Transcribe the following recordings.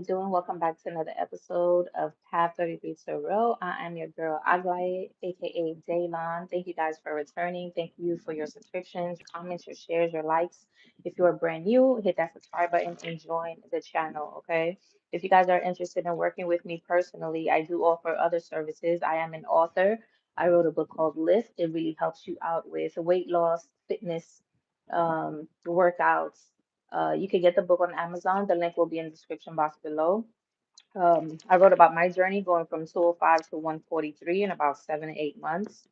you doing? Welcome back to another episode of Path 33 Tarot. I am your girl Aglaye, aka Daylon. Thank you guys for returning. Thank you for your subscriptions, your comments, your shares, your likes. If you are brand new, hit that subscribe button and join the channel, okay? If you guys are interested in working with me personally, I do offer other services. I am an author. I wrote a book called Lift. It really helps you out with weight loss, fitness, workouts. You can get the book on Amazon. The link will be in the description box below. I wrote about my journey going from 205 to 143 in about 7 to 8 months.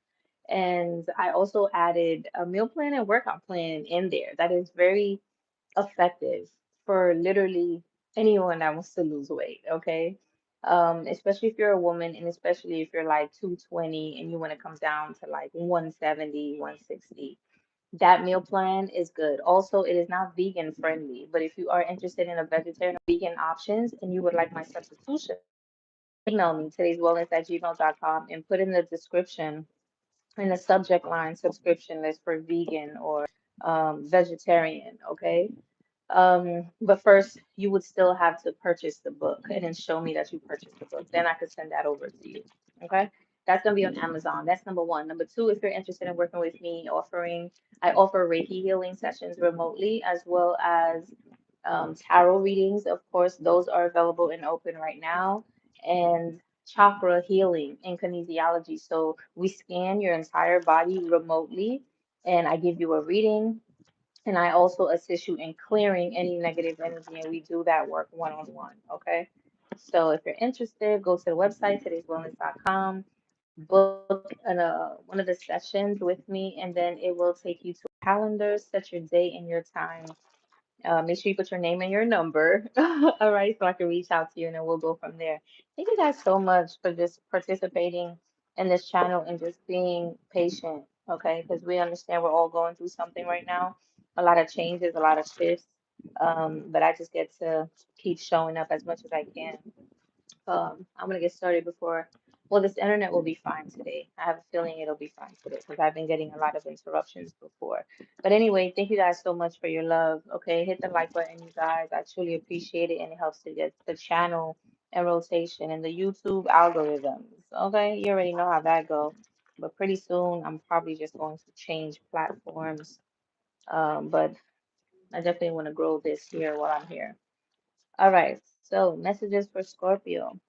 And I also added a meal plan and workout plan in there that is very effective for literally anyone that wants to lose weight, okay? Especially if you're a woman and especially if you're like 220 and you want to come down to like 170, 160. That meal plan is good. Also, it is not vegan friendly, but if you are interested in a vegetarian or vegan options and you would like my substitution, email me today'swellness@gmail.com and put in the description in the subject line subscription list for vegan or vegetarian, okay? But first, you would still have to purchase the book and then show me that you purchased the book. Then I could send that over to you. Okay. That's gonna be on Amazon. That's number one. Number two, if you're interested in working with me, I offer Reiki healing sessions remotely as well as tarot readings. Of course, those are available and open right now. And chakra healing and kinesiology. So we scan your entire body remotely, and I give you a reading and I also assist you in clearing any negative energy, and we do that work one on one. Okay. So if you're interested, go to the website, today'swellness.com, book one of the sessions with me, and then it will take you to a calendar, set your date and your time. Make sure you put your name and your number. All right, so I can reach out to you and then we'll go from there. Thank you guys so much for just participating in this channel and just being patient, okay? Because we understand we're all going through something right now, a lot of changes, a lot of shifts. But I just get to keep showing up as much as I can. I'm gonna get started before. Well, this internet will be fine today. I have a feeling it'll be fine today because I've been getting a lot of interruptions before. But anyway, thank you guys so much for your love. Okay, hit the like button, you guys. I truly appreciate it, and it helps to get the channel in rotation and the YouTube algorithms. Okay, you already know how that goes. But pretty soon, I'm probably just going to change platforms. But I definitely want to grow this here while I'm here. All right, so messages for Scorpio.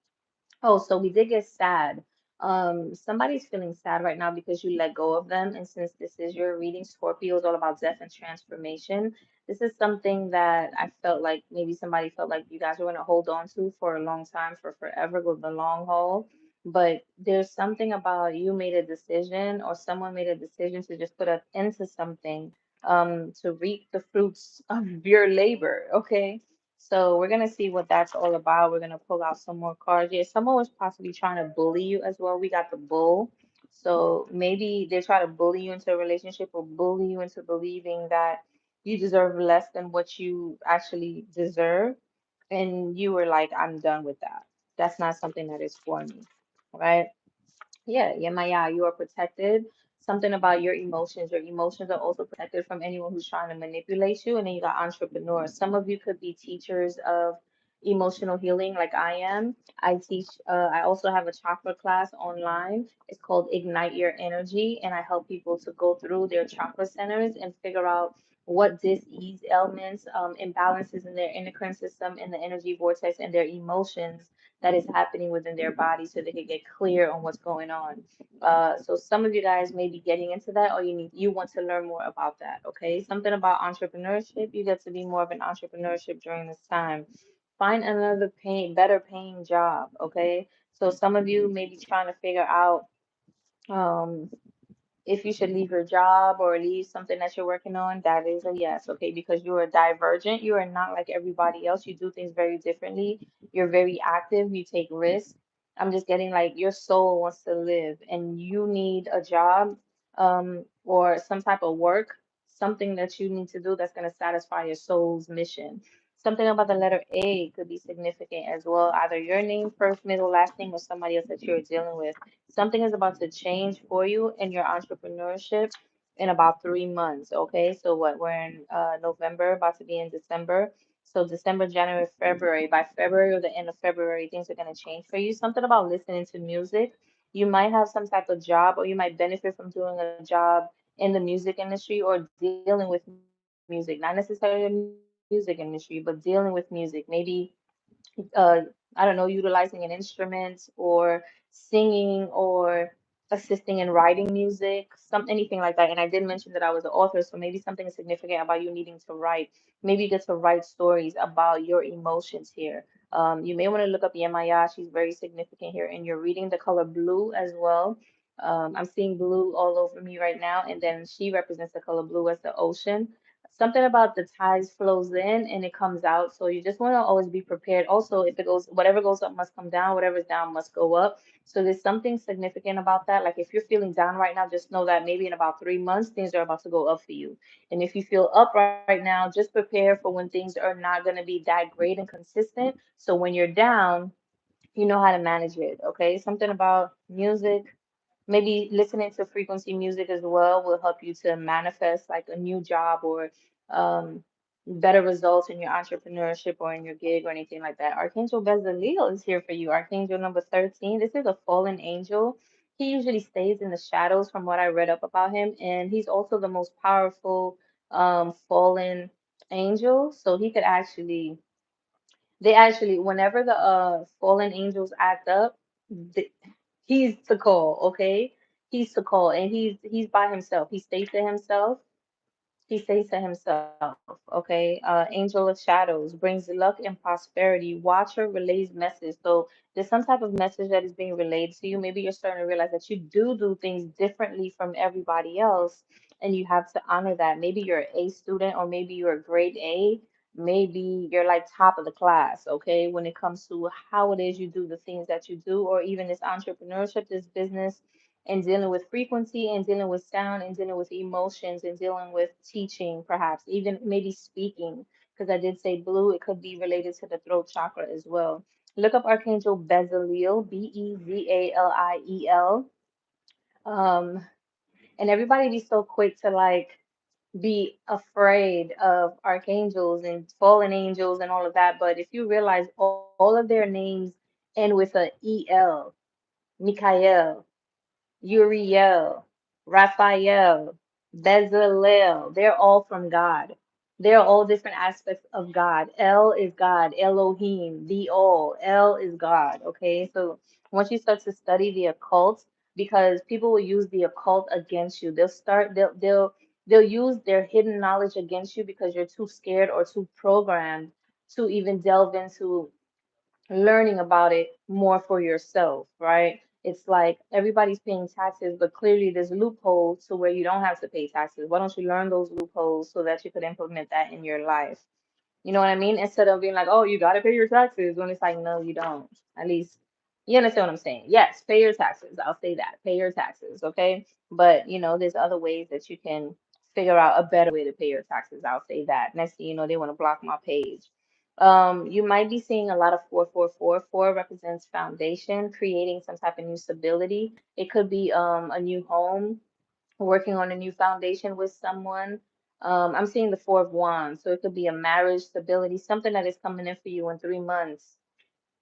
Oh, so we did get sad. Somebody's feeling sad right now because you let go of them. And since this is your reading, Scorpio is all about death and transformation. This is something that I felt like maybe somebody felt like you guys were going to hold on to for a long time, for forever, go the long haul. But there's something about you made a decision or someone made a decision to just put an end to something, to reap the fruits of your labor. Okay. So we're gonna see what that's all about. We're gonna pull out some more cards. Yeah, someone was possibly trying to bully you as well. We got the bull. So maybe they try to bully you into a relationship or bully you into believing that you deserve less than what you actually deserve. And you were like, I'm done with that. That's not something that is for me. Right? Yeah, Yemaya, you are protected. Something about your emotions. Your emotions are also protected from anyone who's trying to manipulate you. And then you got entrepreneurs. Some of you could be teachers of emotional healing, like I am. I also have a chakra class online. It's called Ignite Your Energy. And I help people to go through their chakra centers and figure out what dis-ease ailments, imbalances in their endocrine system, in the energy vortex, and their emotions that is happening within their body so they can get clear on what's going on. So some of you guys may be getting into that or you want to learn more about that, okay? Something about entrepreneurship, you get to be more of an entrepreneurship during this time. Find another better paying job, okay? So some of you may be trying to figure out um if you should leave your job or leave something that you're working on, that is a yes, okay? Because you are divergent. You are not like everybody else. You do things very differently. You're very active. You take risks. I'm just getting like your soul wants to live and you need a job, or some type of work, something that you need to do that's going to satisfy your soul's mission. Something about the letter A could be significant as well. Either your name, first, middle, last name, or somebody else that you're dealing with. Something is about to change for you in your entrepreneurship in about 3 months. Okay, so what we're in November, about to be in December. So December, January, February. By February or the end of February, things are going to change for you. Something about listening to music. You might have some type of job, or you might benefit from doing a job in the music industry or dealing with music, not necessarily the music industry, but dealing with music. Maybe uh, I don't know, utilizing an instrument or singing or assisting in writing music, anything like that. And I did mention that I was an author, so maybe something significant about you needing to write. Maybe you get to write stories about your emotions here. You may want to look up Yemaya. She's very significant here, and you're reading the color blue as well. I'm seeing blue all over me right now, and then she represents the color blue as the ocean. Something about the tides flows in and it comes out. So you just want to always be prepared. Also, if it goes, whatever goes up must come down, whatever's down must go up. So there's something significant about that. Like if you're feeling down right now, just know that maybe in about 3 months, things are about to go up for you. And if you feel up right now, just prepare for when things are not going to be that great and consistent. So when you're down, you know how to manage it. Okay. Something about music. Maybe listening to frequency music as well will help you to manifest like a new job or um, better results in your entrepreneurship or in your gig or anything like that. Archangel Bezaleel is here for you. Archangel number 13. This is a fallen angel. He usually stays in the shadows from what I read up about him, and he's also the most powerful fallen angel. So he could actually they actually, whenever the fallen angels act up, th he's to call, okay? He's to call, and he's by himself. He stays to himself. He says to himself, okay, angel of shadows brings luck and prosperity. Watcher relays message. So there's some type of message that is being relayed to you. Maybe you're starting to realize that you do things differently from everybody else, and you have to honor that. Maybe you're an A student, or maybe you're a grade A. Maybe you're like top of the class, okay, when it comes to how it is you do the things that you do, or even this entrepreneurship, this business and dealing with frequency and dealing with sound and dealing with emotions and dealing with teaching, perhaps even maybe speaking, because I did say blue, it could be related to the throat chakra as well. Look up Archangel Bezaleel, Bezaliel. Um, and everybody be so quick to like be afraid of archangels and fallen angels and all of that. But if you realize all of their names end with a EL, Mikael, Uriel, Raphael, Bezalel, they're all from God. They're all different aspects of God. El is God, Elohim, the all. El is God. Okay, so once you start to study the occult, because people will use the occult against you, they'll use their hidden knowledge against you because you're too scared or too programmed to even delve into learning about it more for yourself, right? It's like everybody's paying taxes, but clearly there's loopholes to where you don't have to pay taxes. Why don't you learn those loopholes so that you could implement that in your life? You know what I mean? Instead of being like, oh, you got to pay your taxes, when it's like, no, you don't. At least you understand what I'm saying. Yes, pay your taxes. I'll say that. Pay your taxes, okay? But, there's other ways that you can figure out a better way to pay your taxes. I'll say that. Next thing you know, they want to block my page. You might be seeing a lot of 444. Four represents foundation, creating some type of new stability. It could be a new home, working on a new foundation with someone. I'm seeing the Four of Wands, so it could be a marriage, stability, something that is coming in for you in 3 months.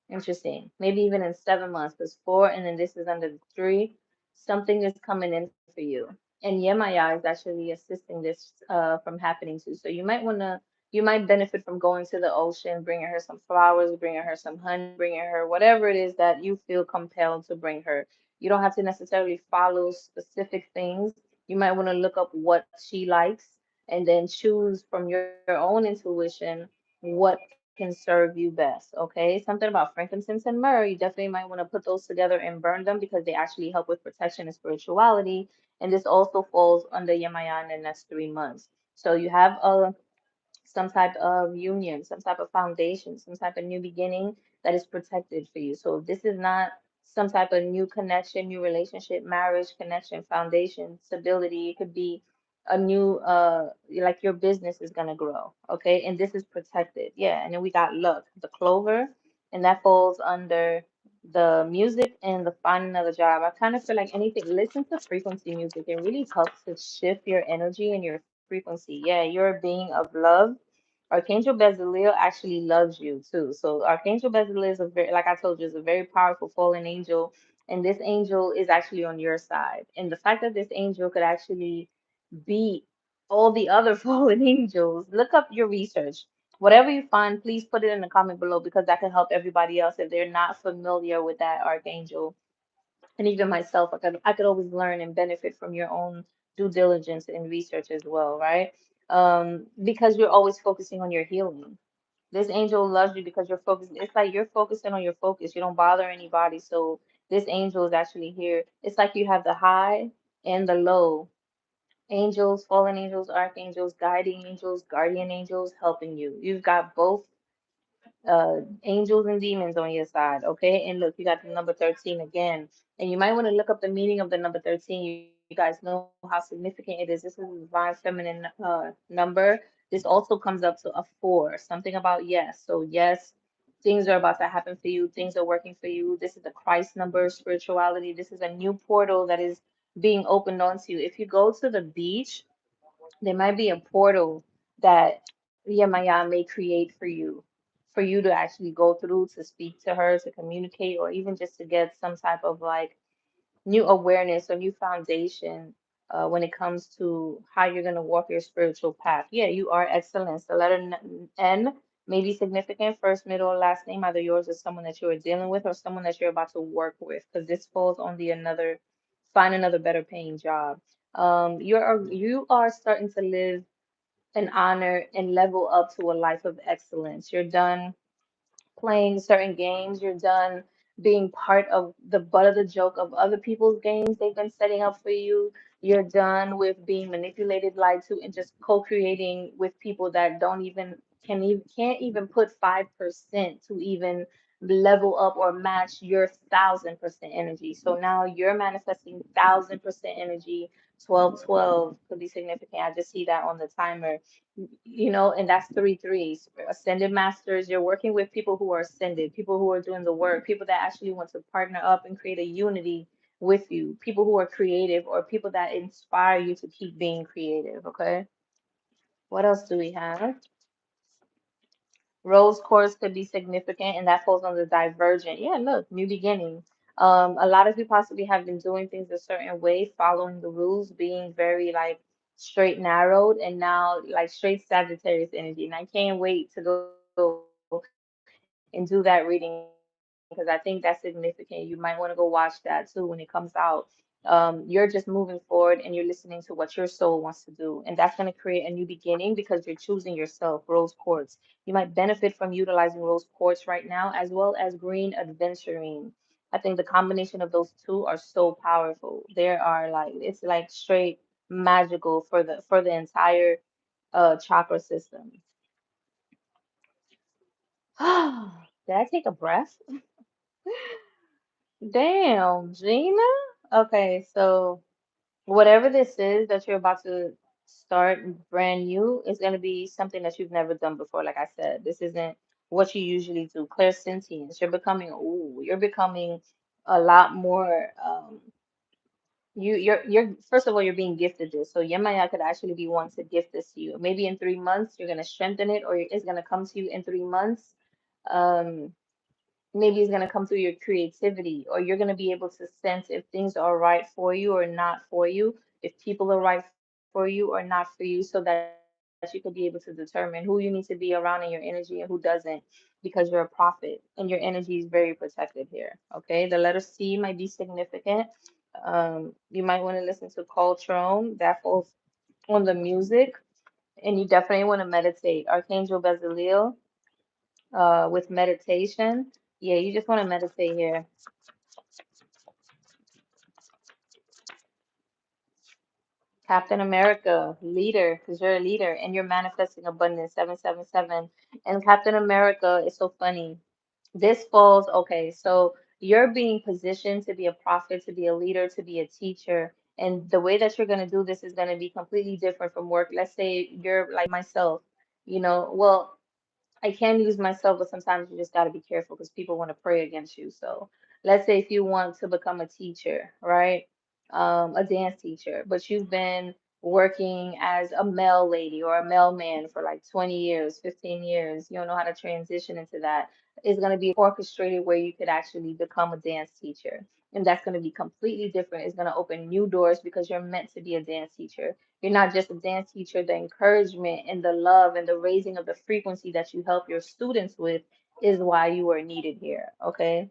Interesting. Maybe even in 7 months, because four and then this is under the three. Something is coming in for you. And Yemaya is actually assisting this from happening too. So you might benefit from going to the ocean, bringing her some flowers, bringing her some honey, bringing her whatever it is that you feel compelled to bring her. You don't have to necessarily follow specific things. You might want to look up what she likes and then choose from your own intuition what can serve you best. Okay, something about frankincense and myrrh. You definitely might want to put those together and burn them because they actually help with protection and spirituality. And this also falls under Yamayan, and that's 3 months. So you have some type of union, some type of foundation, some type of new beginning that is protected for you. So this is not some type of new connection, new relationship, marriage, connection, foundation, stability. It could be a new like your business is gonna grow, okay? And this is protected. Yeah, and then we got luck, the clover, and that falls under the music and the finding another job. I kind of feel like anything, listen to frequency music. It really helps to shift your energy and your frequency. Yeah, you're a being of love. Archangel Bezalel actually loves you too. So Archangel Bezalel is a very, like I told you, is a very powerful fallen angel, and this angel is actually on your side. And the fact that this angel could actually beat all the other fallen angels, look up your research. Whatever you find, please put it in the comment below because that can help everybody else if they're not familiar with that archangel. And even myself, I could always learn and benefit from your own due diligence and research as well, right? Because you're always focusing on your healing. This angel loves you because you're focused. It's like you're focusing on your focus. You don't bother anybody. So this angel is actually here. It's like you have the high and the low. Angels, fallen angels, archangels, guiding angels, guardian angels helping you. You've got both angels and demons on your side, okay? And look, you got the number 13 again. And you might want to look up the meaning of the number 13. You guys know how significant it is. This is a divine feminine number. This also comes up to a 4, something about yes. So, yes, things are about to happen for you, things are working for you. This is the Christ number, spirituality. This is a new portal that is being opened onto you. If you go to the beach, there might be a portal that Yemaya may create for you to actually go through to speak to her, to communicate, or even just to get some type of like new awareness or new foundation when it comes to how you're going to walk your spiritual path. Yeah, you are excellence. The letter N may be significant, first, middle, or last name, either yours or someone that you are dealing with or someone that you're about to work with, because this falls on the another, find another better paying job. You are starting to live and honor and level up to a life of excellence. You're done playing certain games. You're done being part of the butt of the joke of other people's games they've been setting up for you. You're done with being manipulated, lied to, and just co-creating with people that don't even can't even put 5% to even level up or match your 1,000% energy. So now you're manifesting 1,000% energy. 1212 could be significant. I just see that on the timer, and that's three threes. Ascended masters, you're working with people who are ascended, people who are doing the work, people that actually want to partner up and create a unity with you, people who are creative or people that inspire you to keep being creative. Okay. What else do we have? Rose quartz could be significant, and that falls on the divergent. Yeah, look, new beginning. A lot of you possibly have been doing things a certain way, following the rules, being very like straight narrowed, and now like straight Sagittarius energy. And I can't wait to go and do that reading because I think that's significant. You might want to go watch that too when it comes out. You're just moving forward and you're listening to what your soul wants to do. And that's going to create a new beginning because you're choosing yourself, rose quartz. You might benefit from utilizing rose quartz right now, as well as green adventurine. I think the combination of those two are so powerful. There are like it's like straight magical for the entire chakra system. Did I take a breath? Damn, Gina. Okay, so whatever this is that you're about to start brand new is going to be something that you've never done before. Like I said, this isn't what you usually do. Clairsentience. You're becoming a lot more. You're first of all, you're being gifted this. So Yemaya could actually be one to gift this to you. Maybe in 3 months you're gonna strengthen it, or it's gonna come to you in 3 months. Um, Maybe it's going to come through your creativity, or you're going to be able to sense if things are right for you or not for you, if people are right for you or not for you, so that you could be able to determine who you need to be around in your energy and who doesn't, because you're a prophet and your energy is very protected here. Okay, the letter C might be significant. You might want to listen to Coltrane, that falls on the music, and you definitely want to meditate. Archangel Bezalel, with meditation. Yeah, you just want to meditate here. Captain America, leader, because you're a leader and you're manifesting abundance, 777. And Captain America is so funny. This falls, okay, so you're being positioned to be a prophet, to be a leader, to be a teacher. And the way that you're going to do this is going to be completely different from work. Let's say you're like myself, well, I can use myself, but sometimes you just got to be careful because people want to pray against you. So let's say if you want to become a teacher, right? A dance teacher, but you've been working as a mail lady or a mailman for like 20 years, 15 years. You don't know how to transition into that. It's going to be orchestrated where you could actually become a dance teacher. And that's going to be completely different. It's going to open new doors because you're meant to be a dance teacher. You're not just a dance teacher, the encouragement and the love and the raising of the frequency that you help your students with is why you are needed here. Okay.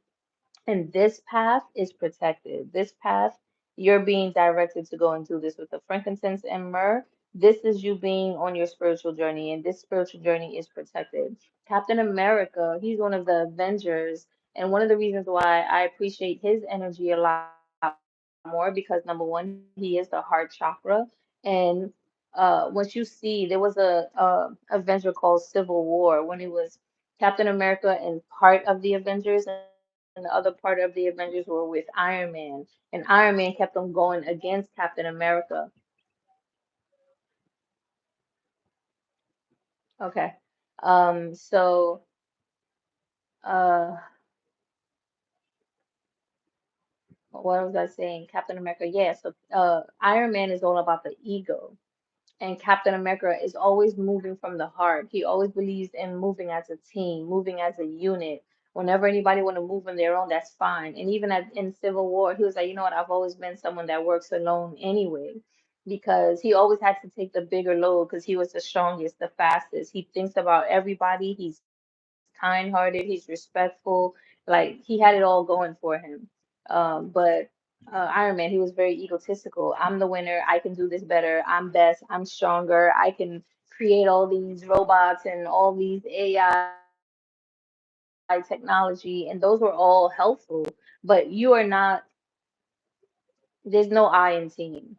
And this path is protected. This path, you're being directed to go and do this with the frankincense and myrrh. This is you being on your spiritual journey, and this spiritual journey is protected. Captain America, he's one of the Avengers, and one of the reasons why I appreciate his energy a lot more because number one, he is the heart chakra, and once you see, there was a Avenger called Civil War when it was Captain America and part of the Avengers, and the other part of the Avengers were with Iron Man. And Iron Man kept on going against Captain America. Okay. So uh what was I saying? Captain America, yeah. So Iron Man is all about the ego. And Captain America is always moving from the heart. He always believes in moving as a team, moving as a unit. Whenever anybody want to move on their own, that's fine. And even in Civil War, he was like, you know what? I've always been someone that works alone anyway, because he always had to take the bigger load because he was the strongest, the fastest. He thinks about everybody. He's kind-hearted. He's respectful. Like he had it all going for him. But Iron Man, he was very egotistical. I'm the winner. I can do this better. I'm best. I'm stronger. I can create all these robots and all these AI technology, and those were all helpful. But you are not, there's no I in team.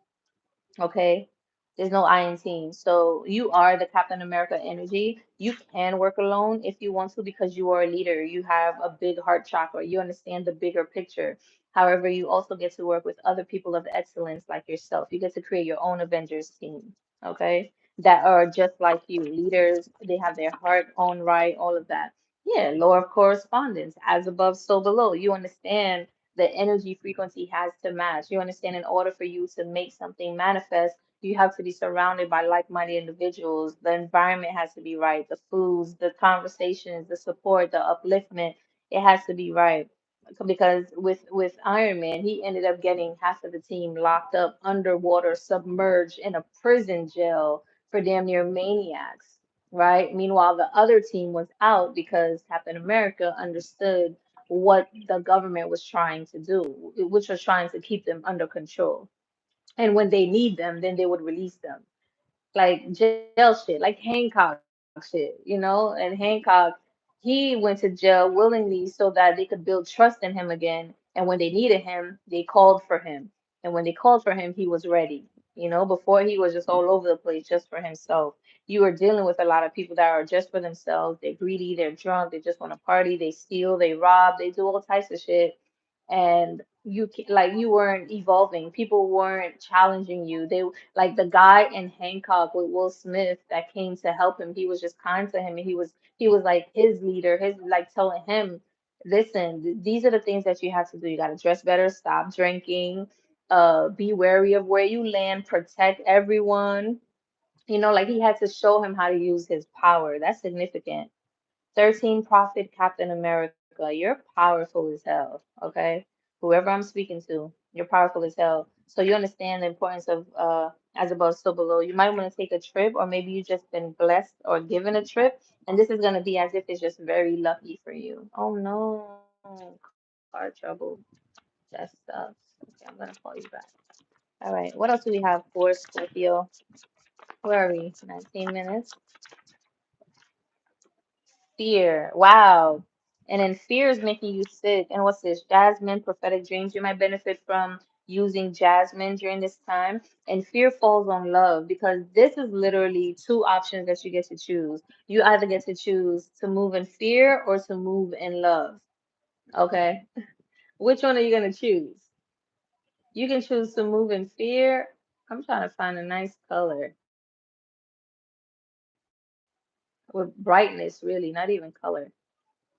Okay? There's no I in team. So you are the Captain America energy. You can work alone if you want to because you are a leader. You have a big heart chakra. You understand the bigger picture. However, you also get to work with other people of excellence like yourself. You get to create your own Avengers team, okay? That are just like you, leaders. They have their heart on right, all of that. Yeah, law of correspondence, as above, so below. You understand the energy frequency has to match. You understand in order for you to make something manifest, you have to be surrounded by like-minded individuals. The environment has to be right, the foods, the conversations, the support, the upliftment, it has to be right. Because with Iron Man, he ended up getting half of the team locked up underwater, submerged in a prison jail for damn near maniacs, right? Meanwhile, the other team was out because Captain America understood what the government was trying to do, which was trying to keep them under control. And when they need them, then they would release them. Like jail shit, like Hancock shit, And Hancock, he went to jail willingly so that they could build trust in him again. And when they needed him, they called for him. And when they called for him, he was ready. Before he was just all over the place just for himself. You are dealing with a lot of people that are just for themselves. They're greedy, they're drunk, they just want to party, they steal, they rob, they do all types of shit. And like you weren't evolving. People weren't challenging you. They like the guy in Hancock with Will Smith that came to help him. He was just kind to him, and he was like his leader, his like telling him, listen, these are the things that you have to do. You got to dress better, stop drinking, be wary of where you land, protect everyone. Like he had to show him how to use his power. That's significant. 13 Prophet Captain America, you're powerful as hell, okay? Whoever I'm speaking to, you're powerful as hell. So you understand the importance of as above, so below. You might want to take a trip, or maybe you just been blessed or given a trip, and this is gonna be as if it's just very lucky for you. Oh no, car trouble. That sucks. Okay, I'm gonna call you back. All right, what else do we have for Scorpio? Where are we? 19 minutes. Fear. Wow. And then fear is making you sick. And what's this? Jasmine, prophetic dreams. You might benefit from using jasmine during this time. And fear falls on love because this is literally two options that you get to choose. You either get to choose to move in fear or to move in love. Okay. Which one are you going to choose? You can choose to move in fear. I'm trying to find a nice color with brightness, really, not even color.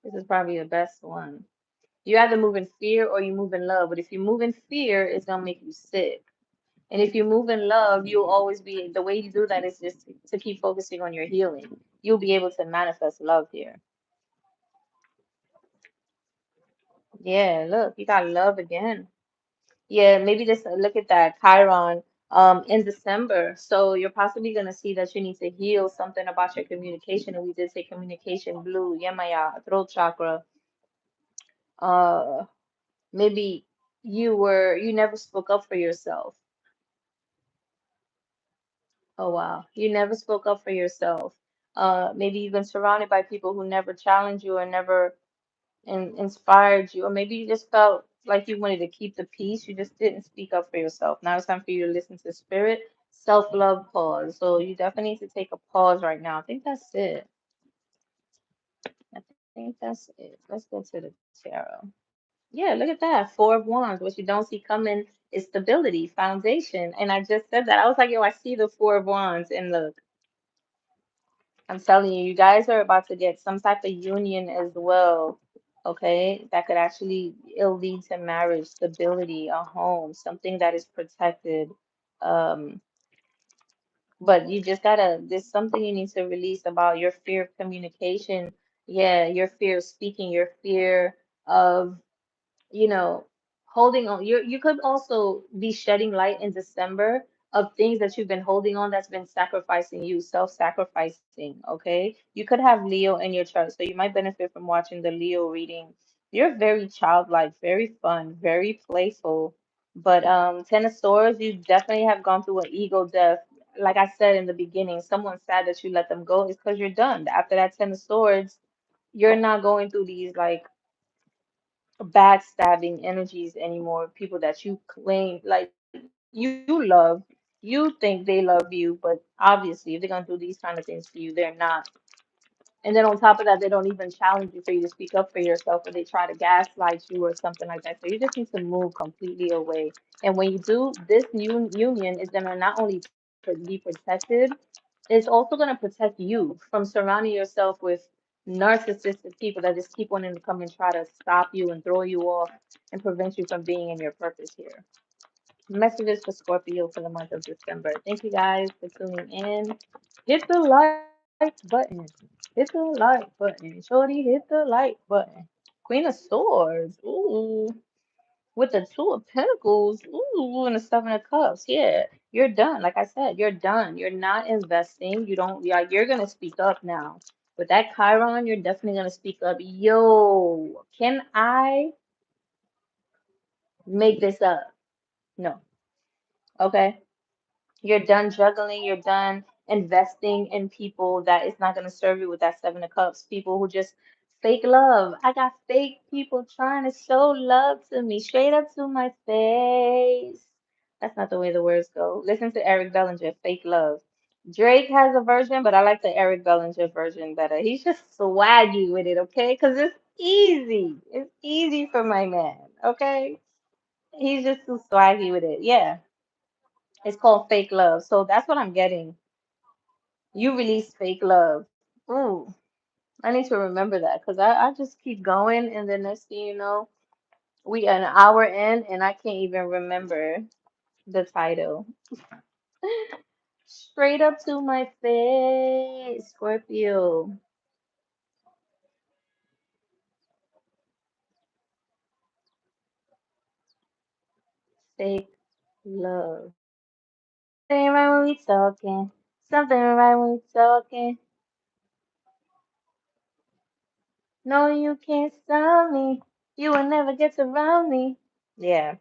This is probably the best one. You either move in fear or you move in love. But if you move in fear, it's gonna make you sick. And if you move in love, you'll always be, the way you do that is just to keep focusing on your healing. You'll be able to manifest love here. Yeah, look, you got love again. Yeah, maybe just look at that Chiron in December. So you're possibly gonna see that you need to heal something about your communication. And we did say communication blue, Yamaya, throat chakra. Uh maybe you never spoke up for yourself. Oh wow. You never spoke up for yourself. Maybe you've been surrounded by people who never challenged you or never inspired you, or maybe you just felt like you wanted to keep the peace. You just didn't speak up for yourself. Now it's time for you to listen to spirit, self-love pause. So you definitely need to take a pause right now. I think that's it. I think that's it. Let's go to the tarot. Yeah, look at that. Four of Wands. What you don't see coming is stability, foundation. And I just said that. I was like, yo, I see the Four of Wands. And look, I'm telling you, you guys are about to get some type of union as well, okay? That could actually, it'll lead to marriage, stability, a home, something that is protected. Um, but you just gotta, there's something you need to release about your fear of communication. Yeah, your fear of speaking, your fear of holding on. You could also be shedding light in December of things that you've been holding on that's been sacrificing you, self-sacrificing, okay? You could have Leo in your chart, so you might benefit from watching the Leo reading. You're very childlike, very fun, very playful. But Ten of Swords, you definitely have gone through an ego death. Like I said in the beginning, someone sad that you let them go is because you're done. After that Ten of Swords, you're not going through these like backstabbing energies anymore. People that you claim like you love, you think they love you, but obviously, if they're gonna do these kind of things to you, they're not. And then on top of that, they don't even challenge you for you to speak up for yourself, or they try to gaslight you or something like that. So you just need to move completely away. And when you do, this union is gonna not only be protected, it's also gonna protect you from surrounding yourself with narcissistic people that just keep wanting to come and try to stop you and throw you off and prevent you from being in your purpose here. Messages for Scorpio for the month of December. Thank you guys for tuning in. Hit the like button. Hit the like button. Shorty, hit the like button. Queen of Swords. Ooh. With the Two of Pentacles. Ooh. And the Seven of Cups. Yeah. You're done. Like I said, you're done. You're not investing. You don't, yeah, you're going to speak up now. With that Chiron, you're definitely going to speak up. Yo, can I make this up? No. Okay. You're done juggling, you're done investing in people that is not going to serve you with that Seven of Cups. People who just fake love. I got fake people trying to show love to me straight up to my face. That's not the way the words go. Listen to Eric Bellinger, Fake Love. Drake has a version, but I like the Eric Bellinger version better. He's just swaggy with it, okay? Because it's easy. It's easy for my man, okay? He's just too swaggy with it. Yeah. It's called Fake Love. So that's what I'm getting. You release Fake Love. Ooh, I need to remember that because I just keep going, and then next thing you know, we an hour in and I can't even remember the title. Straight up to my face, Scorpio. Fake love. Something right when we talking. Something right when we talking. No, you can't stop me. You will never get around me. Yeah.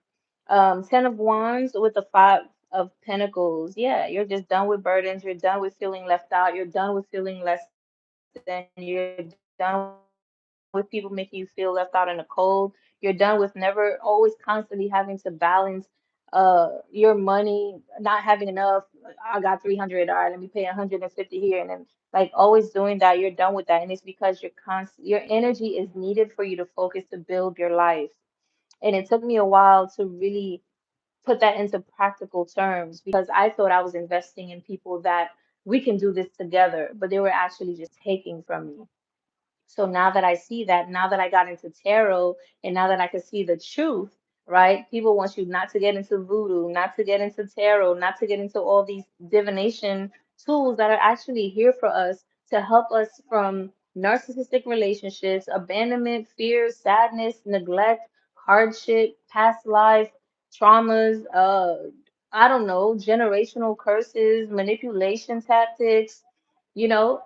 Ten of Wands with the Five of Pentacles. Yeah, you're just done with burdens. You're done with feeling left out. You're done with feeling less than. You're done with people making you feel left out in the cold. You're done with never always constantly having to balance your money, not having enough. I got 300. All right, let me pay 150 here, and then like always doing that. You're done with that, and it's because your energy is needed for you to focus to build your life. And it took me a while to really put that into practical terms because I thought I was investing in people that we can do this together, but they were actually just taking from me. So now that I see that, now that I got into tarot, and now that I can see the truth, right? People want you not to get into voodoo, not to get into tarot, not to get into all these divination tools that are actually here for us to help us from narcissistic relationships, abandonment, fear, sadness, neglect, hardship, past life, traumas, I don't know, generational curses, manipulation tactics, you know,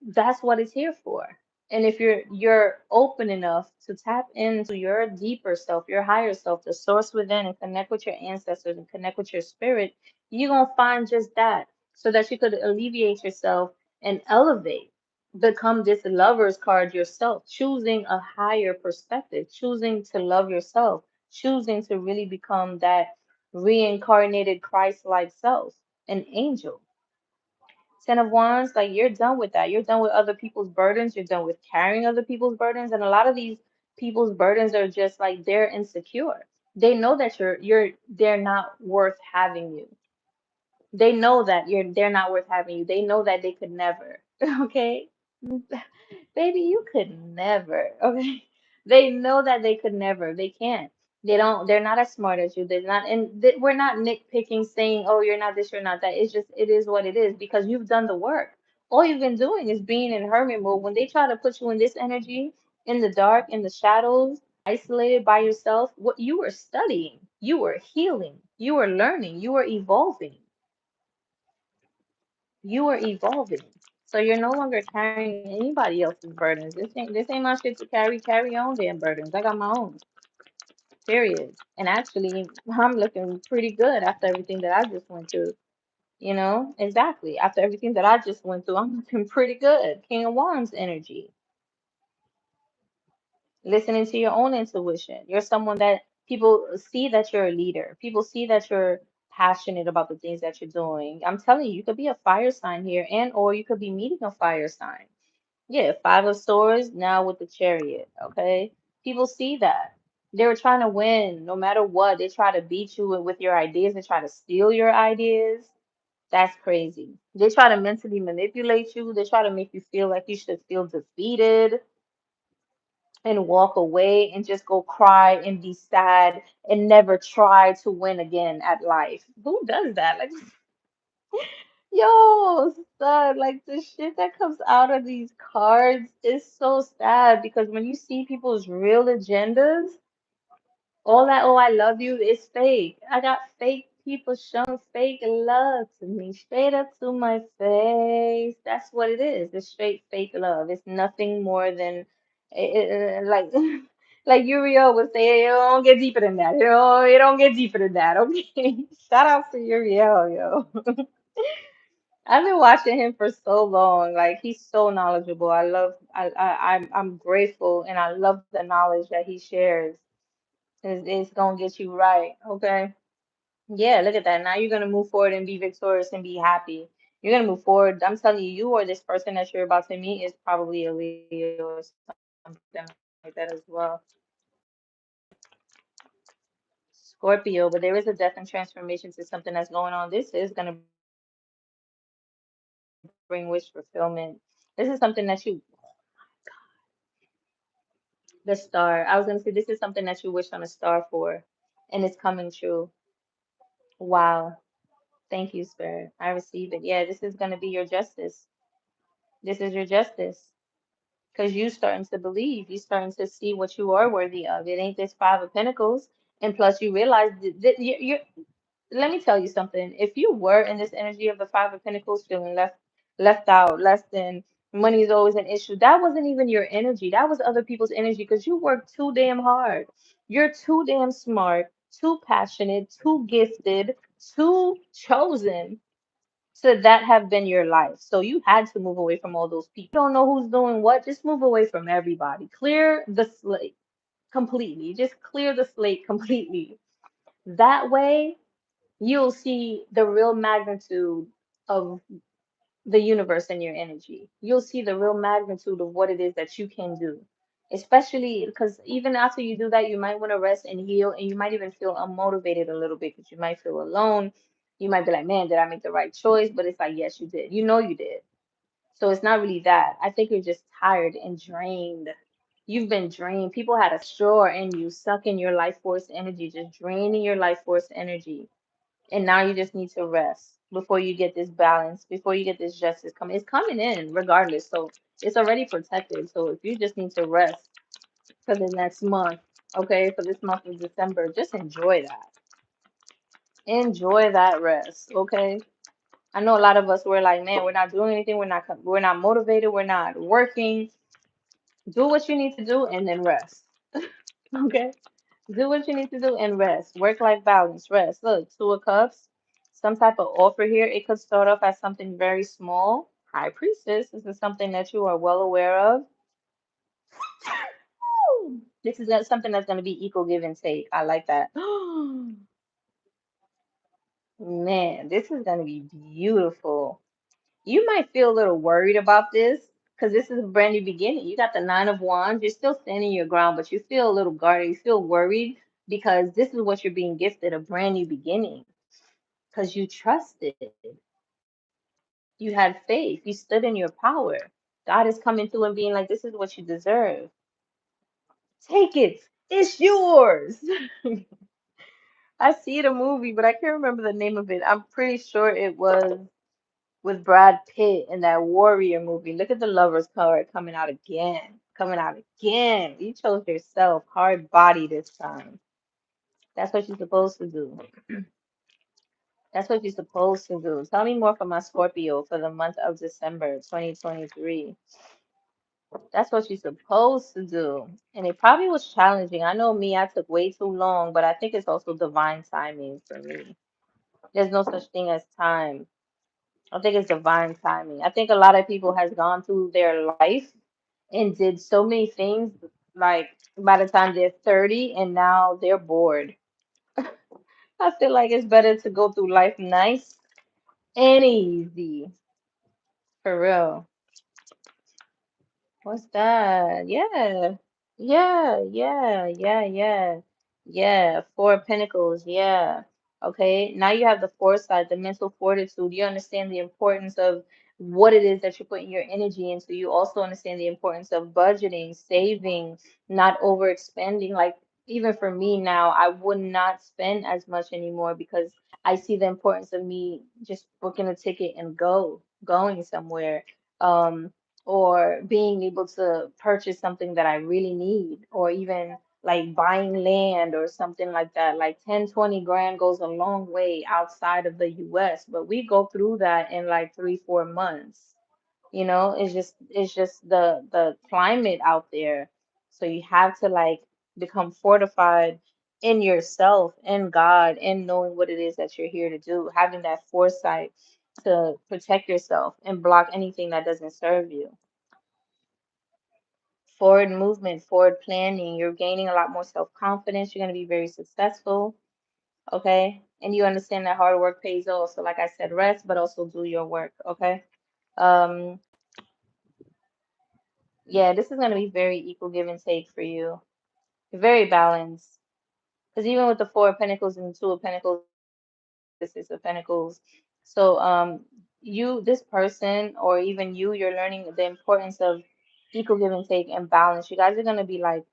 that's what it's here for. And if you're open enough to tap into your deeper self, your higher self, the source within, and connect with your ancestors and connect with your spirit, you're gonna find just that so that you could alleviate yourself and elevate, become this lover's card yourself, choosing a higher perspective, choosing to love yourself, choosing to really become that reincarnated Christ-like self, an angel. Ten of Wands, like you're done with that. You're done with other people's burdens. You're done with carrying other people's burdens. And a lot of these people's burdens are just like they're insecure. They know that they're not worth having you. They know that they're not worth having you. They know that they could never. Okay? Baby, you could never. Okay? They know that they could never. They can't. They're not as smart as you. They're not, and we're not nitpicking saying, oh, you're not this, you're not that. It's just, it is what it is because you've done the work. All you've been doing is being in hermit mode. When they try to put you in this energy, in the dark, in the shadows, isolated by yourself, what you were studying, you were healing, you were learning, you were evolving. You are evolving. So you're no longer carrying anybody else's burdens. This ain't my shit to carry. Carry your own damn burdens. I got my own. Period. And actually, I'm looking pretty good after everything that I just went through. You know, exactly. After everything that I just went through, I'm looking pretty good. King of Wands energy. Listening to your own intuition. You're someone that people see that you're a leader. People see that you're passionate about the things that you're doing. I'm telling you, you could be a fire sign here and or you could be meeting a fire sign. Yeah, Five of Swords now with the Chariot. Okay, people see that they were trying to win no matter what. They try to beat you with your ideas. They try to steal your ideas. That's crazy. They try to mentally manipulate you. They try to make you feel like you should feel defeated and walk away and just go cry and be sad and never try to win again at life. Who does that? Like, yo, son, like the shit that comes out of these cards is so sad because when you see people's real agendas, all that, oh, I love you is fake. I got fake people showing fake love to me, straight up to my face. That's what it is. It's straight fake love. It's nothing more than like like Uriel would say, it don't get deeper than that. It don't get deeper than that. Okay. Shout out to Uriel, yo. I've been watching him for so long. Like he's so knowledgeable. I'm grateful and I love the knowledge that he shares. It's gonna get you right. Okay. Yeah, look at that. Now you're gonna move forward and be victorious and be happy. You're gonna move forward. I'm telling you, you or this person that you're about to meet is probably a Leo or something like that as well. Scorpio, but there is a death and transformation to something that's going on. This is gonna bring wish fulfillment. This is something that you the star. I was gonna say this is something that you wish on a star for, and it's coming true. Wow. Thank you, Spirit. I receive it. Yeah, this is gonna be your justice. This is your justice. Because you starting to believe, you starting to see what you are worthy of. It ain't this Five of Pentacles. And plus you realize that you're let me tell you something. If you were in this energy of the Five of Pentacles, feeling left out, less than, money is always an issue, that wasn't even your energy. That was other people's energy because you work too damn hard. You're too damn smart, too passionate, too gifted, too chosen to that have been your life. So you had to move away from all those people. You don't know who's doing what, just move away from everybody. Clear the slate completely. Just clear the slate completely. That way you'll see the real magnitude of the universe and your energy. You'll see the real magnitude of what it is that you can do. Especially because even after you do that, you might want to rest and heal, and you might even feel unmotivated a little bit because you might feel alone. You might be like, man, did I make the right choice? But it's like, yes, you did. You know you did. So it's not really that. I think you're just tired and drained. You've been drained. People had a straw in you, sucking your life force energy, just draining your life force energy. And now you just need to rest before you get this balance, before you get this justice coming. It's coming in regardless. So it's already protected. So if you just need to rest for the next month, okay, for this month of December, just enjoy that. Enjoy that rest, okay? I know a lot of us were like, man, we're not doing anything. We're not motivated. We're not working. Do what you need to do and then rest. Okay? Do what you need to do and rest. Work-life balance, rest. Look, Two of Cups, some type of offer here. It could start off as something very small. High Priestess, this is something that you are well aware of. This is something that's going to be equal give and take. I like that. Man, this is going to be beautiful. You might feel a little worried about this because this is a brand new beginning. You got the Nine of Wands. You're still standing your ground, but you feel a little guarded. You feel worried because this is what you're being gifted, a brand new beginning. Because you trusted, you had faith, you stood in your power. God is coming through and being like, this is what you deserve. Take it. It's yours. I see the movie, but I can't remember the name of it. I'm pretty sure it was with Brad Pitt in that Warrior movie. Look at the Lover's card coming out again. Coming out again. You chose yourself. Hard body this time. That's what you're supposed to do. That's what you're supposed to do. Tell me more for my Scorpio for the month of December 2023. That's what you're supposed to do. And it probably was challenging. I know me, I took way too long, but I think it's also divine timing for me. There's no such thing as time. I think it's divine timing. I think a lot of people has gone through their life and did so many things like by the time they're 30 and now they're bored. I feel like it's better to go through life nice and easy. For real. What's that? Yeah. Yeah. Yeah. Four of Pentacles. Yeah. Okay. Now you have the foresight, the mental fortitude. You understand the importance of what it is that you're putting your energy into. You also understand the importance of budgeting, saving, not overexpending. Like, even for me now, I would not spend as much anymore because I see the importance of me just booking a ticket and going somewhere. Or being able to purchase something that I really need, or even like buying land or something like that. Like 10, 20 grand goes a long way outside of the US, but we go through that in like 3, 4 months. It's just the climate out there. So you have to like become fortified in yourself, in God, and knowing what it is that you're here to do, having that foresight to protect yourself and block anything that doesn't serve you. Forward movement, forward planning. You're gaining a lot more self-confidence. You're going to be very successful, okay? And you understand that hard work pays off. So, like I said, rest, but also do your work, okay? Um, yeah, this is going to be very equal give and take for you. Very balanced. Because even with the Four of Pentacles and the Two of Pentacles, the Six of Pentacles, so this person, or even you're learning the importance of equal give and take and balance. You guys are going to be like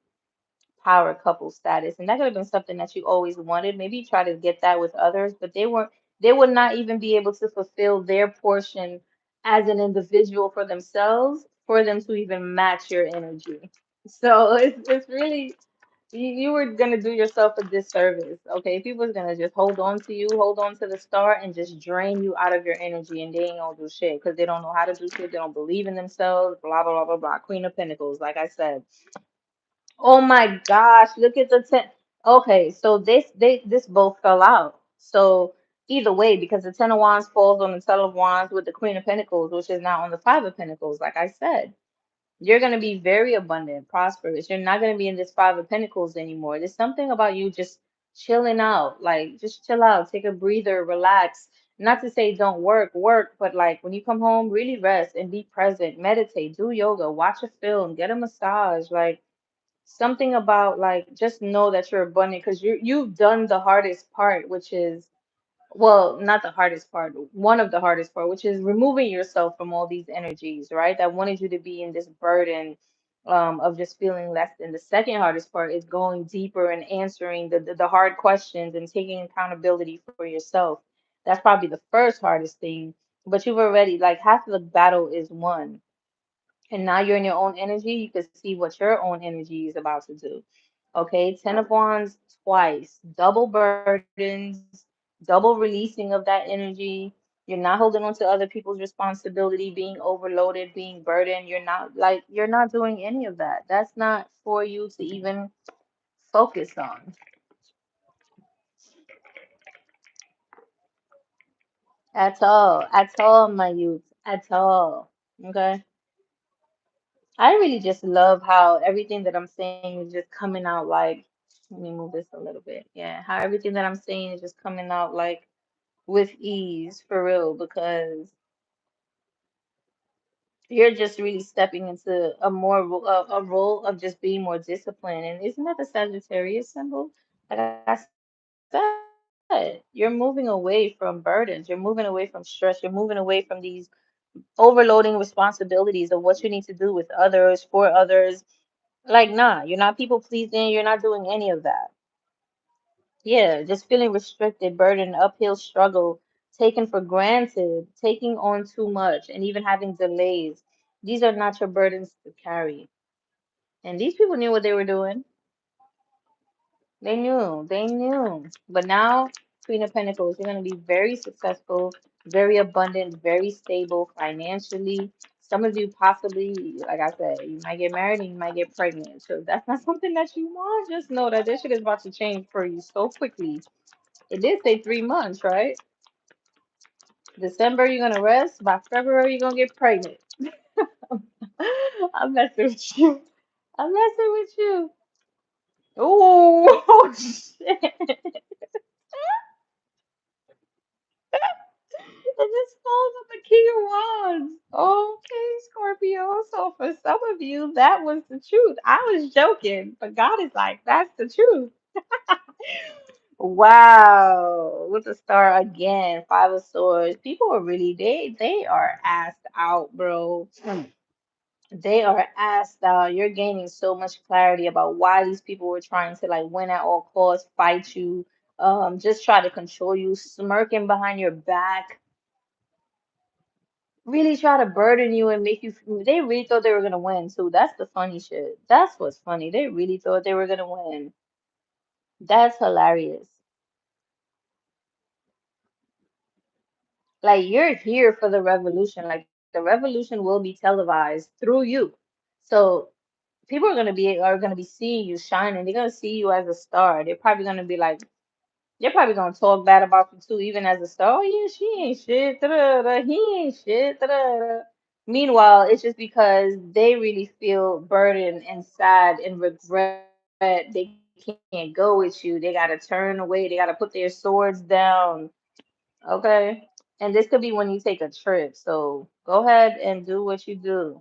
power couple status. And that could have been something that you always wanted. Maybe you try to get that with others, but they would not even be able to fulfill their portion as an individual for themselves for them to even match your energy. So it's really you were gonna do yourself a disservice. Okay, people's gonna just hold on to you, hold on to the star, and just drain you out of your energy, and they ain't gonna do shit because they don't know how to do shit. They don't believe in themselves. Blah blah blah blah blah. Queen of Pentacles, like I said. Oh my gosh, look at the ten. Okay, so this both fell out. So either way, because the Ten of Wands falls on the Ten of Wands with the Queen of Pentacles, which is now on the Five of Pentacles, like I said. You're gonna be very abundant, prosperous. You're not gonna be in this Five of Pentacles anymore. There's something about you just chilling out, like just chill out, take a breather, relax. Not to say don't work, but like when you come home, really rest and be present, meditate, do yoga, watch a film, get a massage, like something about like just know that you're abundant because you've done the hardest part, which is well, not the hardest part, one of the hardest part, which is removing yourself from all these energies, right? That wanted you to be in this burden, of just feeling less than. The second hardest part is going deeper and answering the hard questions and taking accountability for yourself. That's probably the first hardest thing. But you've already, like, half of the battle is won. And now you're in your own energy. You can see what your own energy is about to do. Okay, Ten of Wands twice, double burdens, double releasing of that energy. You're not holding on to other people's responsibility, being overloaded, being burdened. You're not doing any of that. That's not for you to even focus on at all, my youth, at all. Okay. I really just love how everything that I'm saying is just coming out like, let me move this a little bit. Yeah, how everything that I'm saying is just coming out like with ease for real because you're just really stepping into a role of just being more disciplined. And isn't that the Sagittarius symbol? Like I said, you're moving away from burdens, you're moving away from stress, you're moving away from these overloading responsibilities of what you need to do with others, for others. Like, nah, you're not people pleasing, you're not doing any of that. Yeah, just feeling restricted, burdened, uphill struggle, taken for granted, taking on too much, and even having delays. These are not your burdens to carry. And these people knew what they were doing. They knew. But now, Queen of Pentacles, you're going to be very successful, very abundant, very stable financially. Some of you possibly, like I said, you might get married and you might get pregnant. So if that's not something that you want, just know that this shit is about to change for you so quickly. It did say 3 months, right? December, you're gonna rest. By February, you're gonna get pregnant. I'm messing with you. I'm messing with you. Oh, shit. It just falls with the King of Wands. Okay, Scorpio. So for some of you, that was the truth. I was joking, but God is like, that's the truth. Wow. With the star again, Five of Swords. People are really they are asked out, bro. They are asked out. You're gaining so much clarity about why these people were trying to like win at all costs, fight you, just try to control you, smirking behind your back, really try to burden you and make you. They really thought they were gonna win too. That's the funny shit. That's what's funny. They really thought they were gonna win. That's hilarious. Like you're here for the revolution. Like the revolution will be televised through you. So people are gonna be seeing you shining. They're gonna see you as a star. They're probably gonna be like, they're probably gonna talk bad about you too, even as a star. Oh yeah, she ain't shit. Da-da-da. He ain't shit. Da-da-da. Meanwhile, it's just because they really feel burdened and sad and regret. They can't go with you. They gotta turn away. They gotta put their swords down. Okay? And this could be when you take a trip. So go ahead and do what you do.